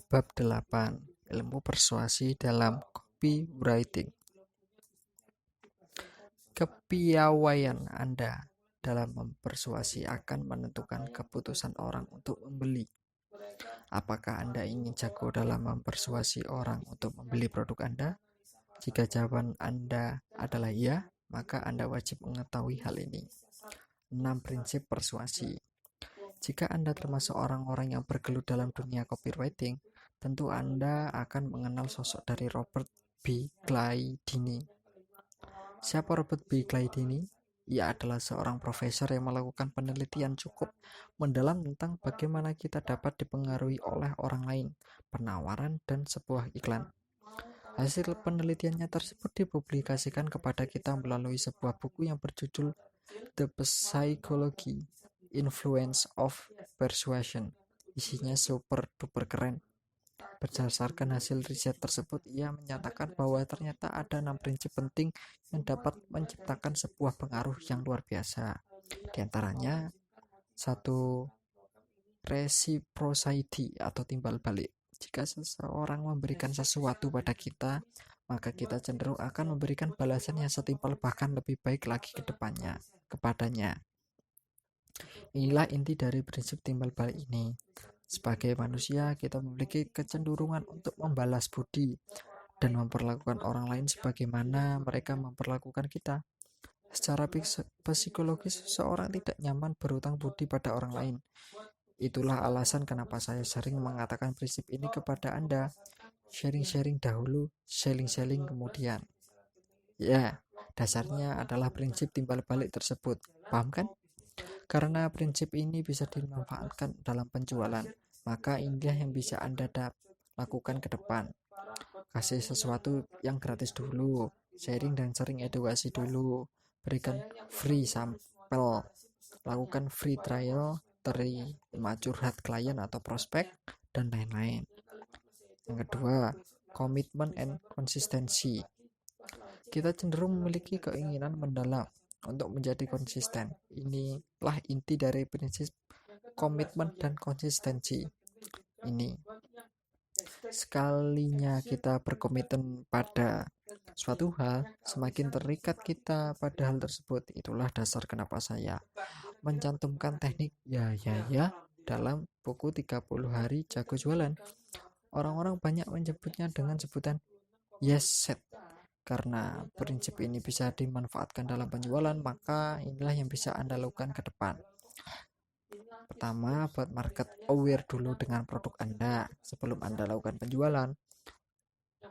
Bab 8. Ilmu persuasi dalam copywriting. Kepiawaian Anda dalam mempersuasi akan menentukan keputusan orang untuk membeli. Apakah Anda ingin jago dalam mempersuasi orang untuk membeli produk Anda? Jika jawaban Anda adalah ya, maka Anda wajib mengetahui hal ini. 6 prinsip persuasi. Jika Anda termasuk orang-orang yang bergelut dalam dunia copywriting, tentu Anda akan mengenal sosok dari Robert B. Cialdini. Siapa Robert B. Cialdini? Ia adalah seorang profesor yang melakukan penelitian cukup mendalam tentang bagaimana kita dapat dipengaruhi oleh orang lain, penawaran, dan sebuah iklan. Hasil penelitiannya tersebut dipublikasikan kepada kita melalui sebuah buku yang berjudul The Psychology Influence of Persuasion. Isinya super duper keren. Berdasarkan hasil riset tersebut, ia menyatakan bahwa ternyata ada 6 prinsip penting yang dapat menciptakan sebuah pengaruh yang luar biasa. Di antaranya, 1. Reciprocity atau timbal balik. Jika seseorang memberikan sesuatu pada kita, maka kita cenderung akan memberikan balasan yang setimpal bahkan lebih baik lagi ke depannya kepadanya. Inilah inti dari prinsip timbal balik ini. Sebagai manusia, kita memiliki kecenderungan untuk membalas budi dan memperlakukan orang lain sebagaimana mereka memperlakukan kita. Secara psikologis, seseorang tidak nyaman berhutang budi pada orang lain. Itulah alasan kenapa saya sering mengatakan prinsip ini kepada Anda. Sharing-sharing dahulu, selling-selling kemudian. Ya, dasarnya adalah prinsip timbal balik tersebut. Paham kan? Karena prinsip ini bisa dimanfaatkan dalam penjualan, maka inilah yang bisa Anda lakukan ke depan. Kasih sesuatu yang gratis dulu, sharing dan sering edukasi dulu, berikan free sampel, lakukan free trial, terima curhat klien atau prospek, dan lain-lain. Yang kedua, komitmen and konsistensi. Kita cenderung memiliki keinginan mendalam untuk menjadi konsisten. Inilah inti dari prinsip komitmen dan konsistensi ini. Sekalinya kita berkomitmen pada suatu hal, semakin terikat kita pada hal tersebut. Itulah dasar kenapa saya mencantumkan teknik ya dalam buku 30 hari jago jualan. Orang-orang banyak menyebutnya dengan sebutan yes set. Karena prinsip ini bisa dimanfaatkan dalam penjualan, maka inilah yang bisa Anda lakukan ke depan. Pertama, buat market aware dulu dengan produk Anda sebelum Anda lakukan penjualan.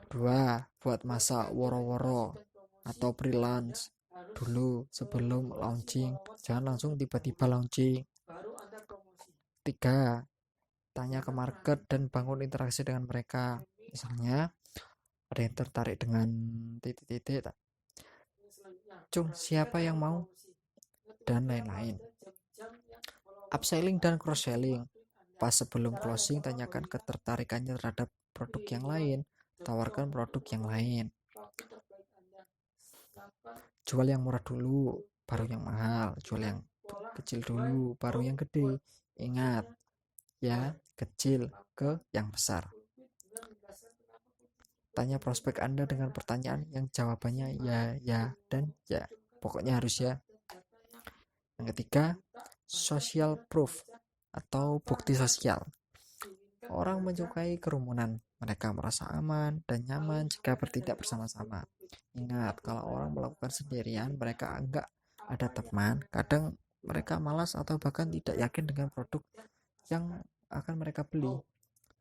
2. Buat masa woro-woro atau pre-launch dulu sebelum launching. Jangan langsung tiba-tiba launching. 3. Tanya ke market dan bangun interaksi dengan mereka. Misalnya, ada yang tertarik dengan titik-titik, cung siapa yang mau, dan lain-lain. Upselling dan cross-selling. Pas sebelum closing, tanyakan ketertarikannya terhadap produk yang lain, tawarkan produk yang lain. Jual yang murah dulu, baru yang mahal. Jual yang kecil dulu, baru yang gede. Ingat, ya, kecil ke yang besar. Tanya prospek Anda dengan pertanyaan yang jawabannya ya, dan ya. Pokoknya harus ya. Yang ketiga, social proof atau bukti sosial. Orang menyukai kerumunan. Mereka merasa aman dan nyaman jika bertindak bersama-sama. Ingat, kalau orang melakukan sendirian, mereka enggak ada teman. Kadang mereka malas atau bahkan tidak yakin dengan produk yang akan mereka beli.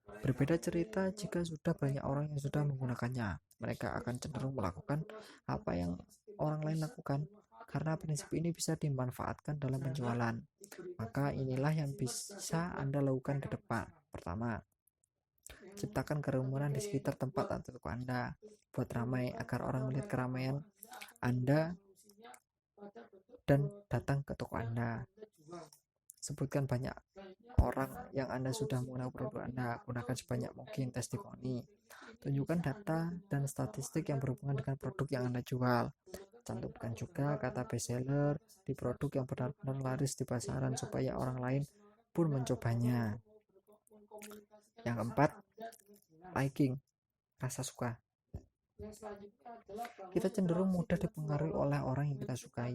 Berbeda cerita jika sudah banyak orang yang sudah menggunakannya. Mereka akan cenderung melakukan apa yang orang lain lakukan. Karena prinsip ini bisa dimanfaatkan dalam penjualan. Maka inilah yang bisa Anda lakukan ke depan. Pertama, ciptakan kerumunan di sekitar tempat atau toko Anda. Buat ramai agar orang melihat keramaian Anda dan datang ke toko Anda. Sebutkan banyak orang yang Anda sudah menggunakan produk Anda. Gunakan sebanyak mungkin testimoni. Tunjukkan data dan statistik yang berhubungan dengan produk yang Anda jual. Cantumkan juga kata bestseller di produk yang benar-benar laris di pasaran supaya orang lain pun mencobanya. Yang keempat, liking, rasa suka. Kita cenderung mudah dipengaruhi oleh orang yang kita sukai.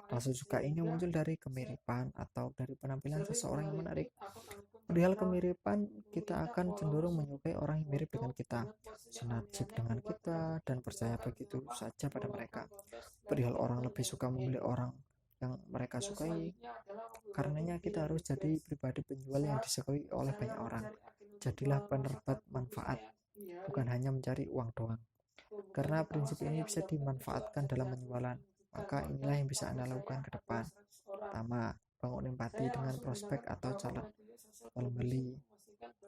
Rasa suka ini muncul dari kemiripan atau dari penampilan seseorang yang menarik. Perihal kemiripan, kita akan cenderung menyukai orang yang mirip dengan kita, senasib dengan kita, dan percaya begitu saja pada mereka. Perihal orang lebih suka memilih orang yang mereka sukai, karenanya kita harus jadi pribadi penjual yang disukai oleh banyak orang. Jadilah penerbat manfaat, bukan hanya mencari uang doang. Karena prinsip ini bisa dimanfaatkan dalam penjualan, maka inilah yang bisa Anda lakukan ke depan. Pertama, bangun empati dengan prospek atau calon pembeli.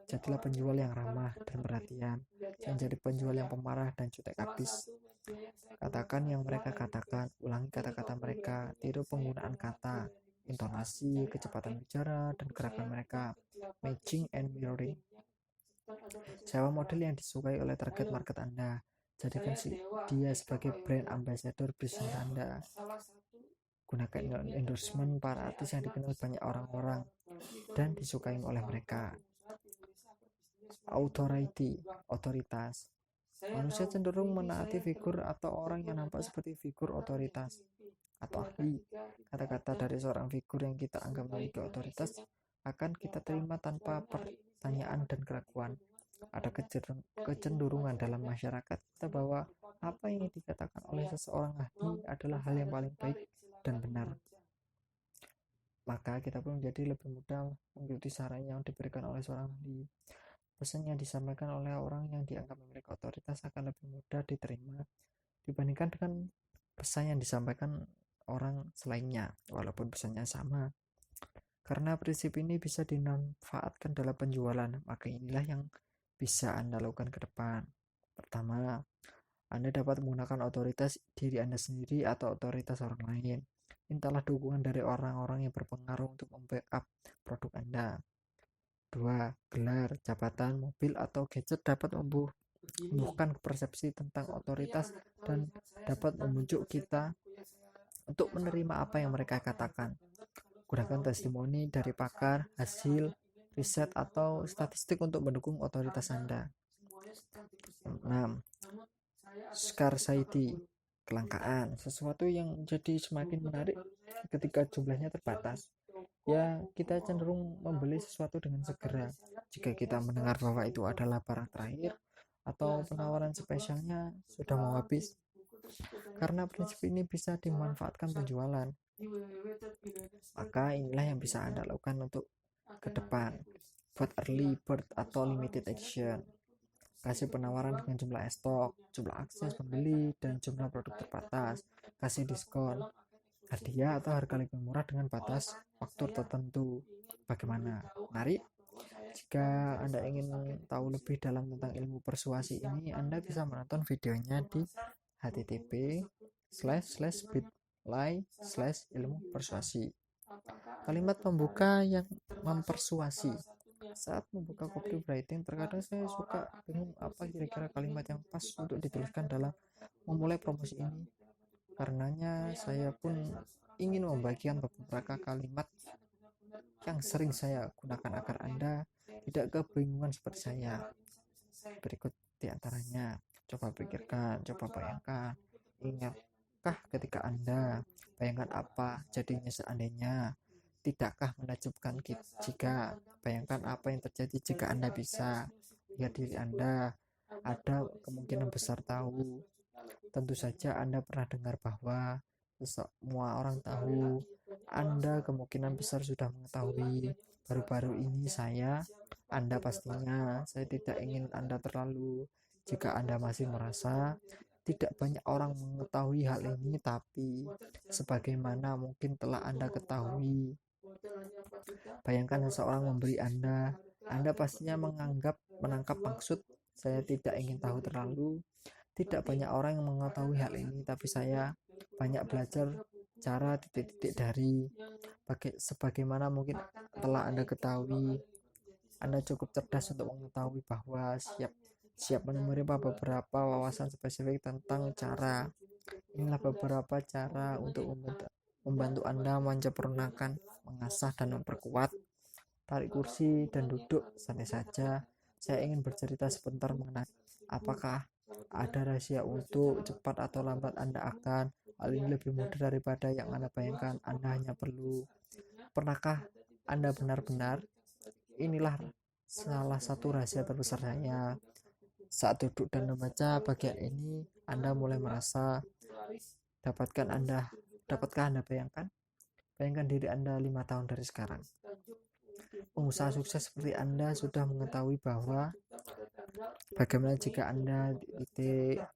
Jadilah penjual yang ramah dan perhatian. Jangan jadi penjual yang pemarah dan jutek habis. Katakan yang mereka katakan, ulangi kata-kata mereka, tiru penggunaan kata, intonasi, kecepatan bicara, dan gerakan mereka. Matching and mirroring. Sewa model yang disukai oleh target market Anda. Jadikan dia sebagai brand ambassador bisnis Anda. Gunakan endorsement para artis yang dikenal banyak orang-orang dan disukai oleh mereka. Authority, otoritas. Manusia cenderung menaati figur atau orang yang nampak seperti figur otoritas atau ahli. Kata-kata dari seorang figur yang kita anggap memiliki otoritas akan kita terima tanpa pertanyaan dan keraguan. Ada kecenderungan dalam masyarakat kita bahwa apa yang dikatakan oleh seseorang ahli adalah hal yang paling baik dan benar. Maka kita pun menjadi lebih mudah mengikuti saran yang diberikan oleh seorang ahli. Pesan yang disampaikan oleh orang yang dianggap memiliki otoritas akan lebih mudah diterima dibandingkan dengan pesan yang disampaikan orang selainnya, walaupun pesannya sama. Karena prinsip ini bisa dimanfaatkan dalam penjualan, maka inilah yang bisa Anda lakukan ke depan. Pertama, Anda dapat menggunakan otoritas diri Anda sendiri atau otoritas orang lain. Mintalah dukungan dari orang-orang yang berpengaruh untuk membackup produk Anda. 2. Gelar, jabatan, mobil, atau gadget dapat membuahkan persepsi tentang otoritas dan dapat membujuk kita untuk menerima apa yang mereka katakan. Gunakan testimoni dari pakar, hasil, riset, atau statistik untuk mendukung otoritas Anda. 6. Scarcity, kelangkaan, sesuatu yang jadi semakin menarik ketika jumlahnya terbatas. Ya, kita cenderung membeli sesuatu dengan segera jika kita mendengar bahwa itu adalah barang terakhir atau penawaran spesialnya sudah mau habis. Karena prinsip ini bisa dimanfaatkan penjualan, maka inilah yang bisa Anda lakukan untuk ke depan. Buat early bird atau limited edition, kasih penawaran dengan jumlah stok, jumlah akses pembeli, dan jumlah produk terbatas. Kasih diskon, hadiah atau harga lebih murah dengan batas waktu tertentu. Bagaimana? Menarik? Jika Anda ingin tahu lebih dalam tentang ilmu persuasi ini, Anda bisa menonton videonya di http://bit.ly/ilmu persuasi. Kalimat pembuka yang mempersuasi. Saat membuka copywriting, terkadang saya suka bingung apa kira-kira kalimat yang pas untuk dituliskan dalam memulai promosi ini. Karenanya saya pun ingin membagikan beberapa kalimat yang sering saya gunakan agar Anda tidak kebingungan seperti saya. Berikut di antaranya. Coba pikirkan, coba bayangkan. Ingatkah ketika Anda bayangkan apa jadinya seandainya? Tidakkah menakjubkan jika bayangkan apa yang terjadi jika Anda bisa lihat diri Anda? Ada kemungkinan besar tahu. Tentu saja Anda pernah dengar bahwa semua orang tahu. Anda kemungkinan besar sudah mengetahui. Baru-baru ini Anda pastinya, saya tidak ingin Anda terlalu. Jika Anda masih merasa tidak banyak orang mengetahui hal ini, tapi sebagaimana mungkin telah Anda ketahui. Bayangkan seseorang memberi Anda pastinya menangkap maksud. Saya tidak ingin tahu terlalu. Tidak banyak orang yang mengetahui hal ini, tapi saya banyak belajar cara titik-titik dari sebagaimana mungkin telah Anda ketahui. Anda cukup cerdas untuk mengetahui bahwa siap menerima beberapa wawasan spesifik tentang cara. Inilah beberapa cara untuk membantu Anda menyempurnakan, mengasah, dan memperkuat. Tarik kursi dan duduk santai saja. Saya ingin bercerita sebentar mengenai apakah ada rahasia untuk cepat atau lambat Anda akan. Hal ini lebih mudah daripada yang Anda bayangkan. Anda hanya perlu. Pernahkah Anda benar-benar? Inilah salah satu rahasia terbesar saya. Saat duduk dan membaca bagian ini, Anda mulai merasa dapatkah Anda bayangkan? Bayangkan diri Anda 5 tahun dari sekarang. Pengusaha sukses seperti Anda sudah mengetahui bahwa bagaimana jika Anda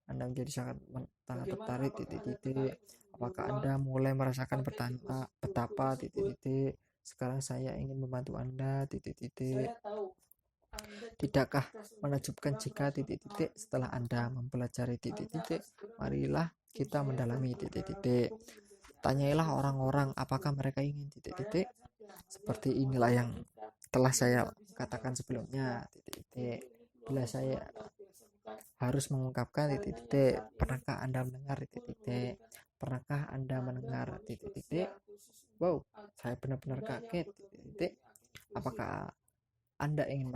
menjadi sangat tertarik apakah Anda mulai merasakan betapa sekarang saya ingin membantu Anda tidakkah menakjubkan jika setelah Anda mempelajari marilah kita mendalami tanyailah orang-orang apakah mereka ingin seperti inilah yang telah saya katakan sebelumnya bila saya harus mengungkapkan pernahkah Anda mendengar pernahkah Anda mendengar wow, saya benar-benar kaget apakah Anda ingin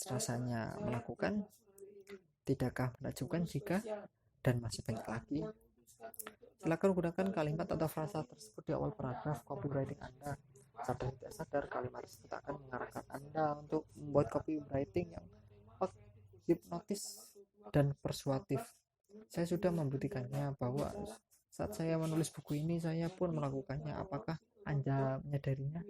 rasanya melakukan? Tidakkah menakjubkan jika? Dan masih banyak lagi. Silakan gunakan kalimat atau frasa tersebut di awal paragraf copywriting Anda. Sadar tidak sadar, kalimat tersebut akan mengarahkan Anda untuk membuat copywriting yang hipnotis dan persuasif. Saya sudah membuktikannya bahwa saat saya menulis buku ini, saya pun melakukannya. Apakah Anda menyadarinya?